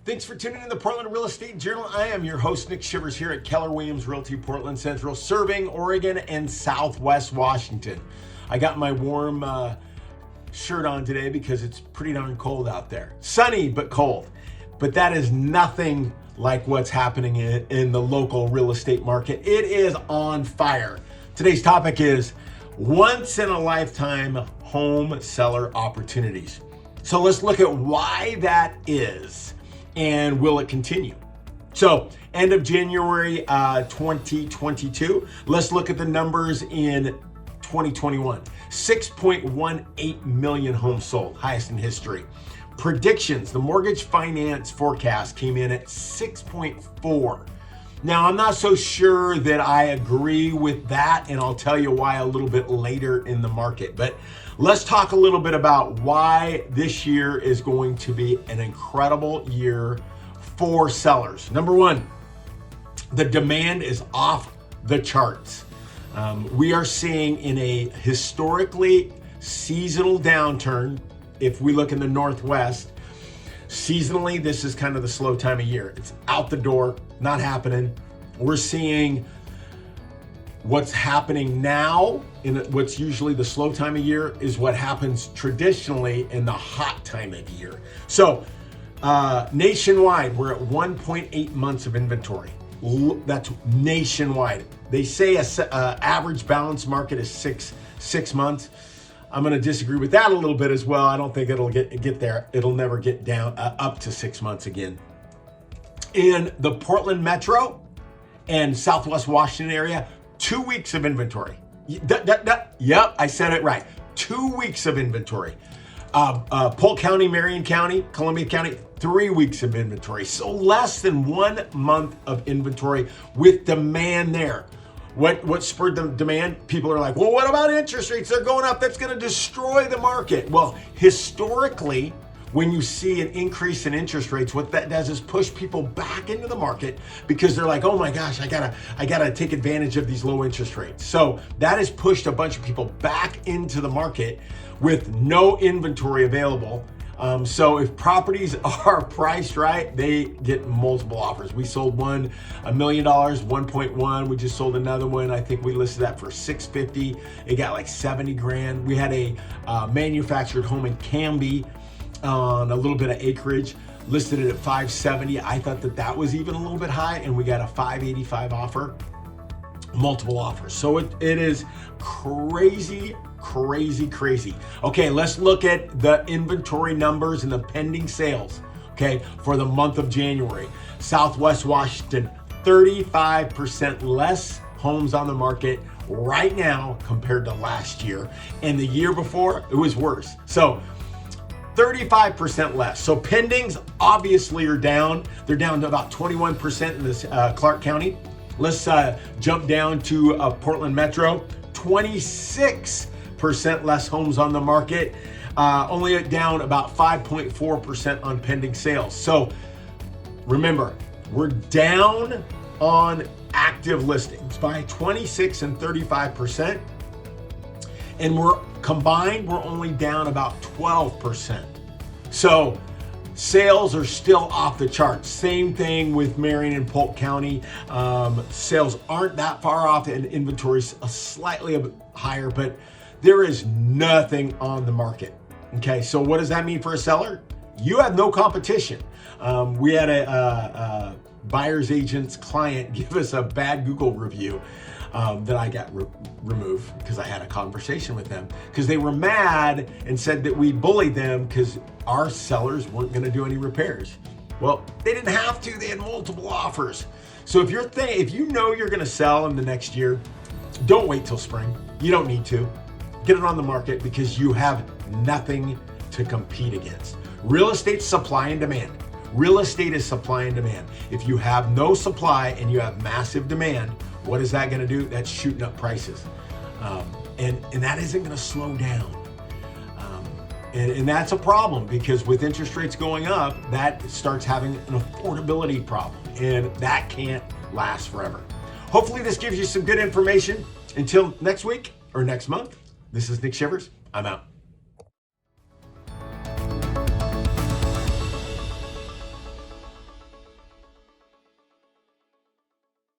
Thanks for tuning in to the Portland Real Estate Journal. I am your host, Nick Shivers, here at Keller Williams Realty Portland Central, serving Oregon and Southwest Washington. I got my warm shirt on today because it's pretty darn cold out there. Sunny, but cold. But that is nothing like what's happening in the local real estate market. It is on fire. Today's topic is once in a lifetime home seller opportunities. So let's look at why that is. And will it continue? So end of January 2022, let's look at the numbers in 2021. 6.18 million homes sold, highest in history. Predictions, the mortgage finance forecast came in at 6.4. Now, I'm not so sure that I agree with that, and I'll tell you why a little bit later in the market. But let's talk a little bit about why this year is going to be an incredible year for sellers. Number one, the demand is off the charts. We are seeing in a historically seasonal downturn, if we look in the Northwest, seasonally, this is kind of the slow time of year. It's out the door, not happening. We're seeing what's happening now in what's usually the slow time of year is what happens traditionally in the hot time of year. So nationwide, we're at 1.8 months of inventory. That's nationwide. They say a average balance market is six months. I'm going to disagree with that a little bit as well. I don't think it'll get there. It'll never get down up to 6 months again. In the Portland Metro and Southwest Washington area, 2 weeks of inventory. Yep, I said it right. 2 weeks of inventory. Polk County, Marion County, Columbia County, 3 weeks of inventory. So less than 1 month of inventory with demand there. What spurred the demand? People are like, well, what about interest rates? They're going up. That's going to destroy the market. Well, historically, when you see an increase in interest rates, what that does is push people back into the market because they're like, oh my gosh, I gotta take advantage of these low interest rates. So that has pushed a bunch of people back into the market with no inventory available. So if properties are priced right, they get multiple offers. We sold one $1 million, 1.1. We just sold another one. I think we listed that for $650. It got like 70 grand. We had a manufactured home in Canby on a little bit of acreage, listed it at 570. I thought that was even a little bit high, and we got a 585 offer, multiple offers. So it is crazy. Okay, let's look at the inventory numbers and the pending sales, okay, for the month of January. Southwest Washington, 35% less homes on the market right now compared to last year. And the year before, it was worse. So 35% less. So pendings obviously are down. They're down to about 21% in this Clark County. Let's jump down to Portland Metro, 26% less homes on the market, only down about 5.4% on pending sales. So remember, we're down on active listings by 26 and 35%. And we're only down about 12%. So sales are still off the charts. Same thing with Marion and Polk County. Sales aren't that far off, and inventory's slightly a bit higher, but there is nothing on the market. Okay, so what does that mean for a seller? You have no competition. We had a buyer's agent's client give us a bad Google review that I got removed because I had a conversation with them because they were mad and said that we bullied them because our sellers weren't going to do any repairs. Well, they didn't have to. They had multiple offers. So if you know you're going to sell in the next year, don't wait till spring. You don't need to. Get it on the market because you have nothing to compete against. Real estate supply and demand. Real estate is supply and demand. If you have no supply and you have massive demand, what is that going to do? That's shooting up prices. And that isn't going to slow down. And that's a problem because with interest rates going up, that starts having an affordability problem. And that can't last forever. Hopefully this gives you some good information. Until next week or next month, this is Nick Shivers. I'm out.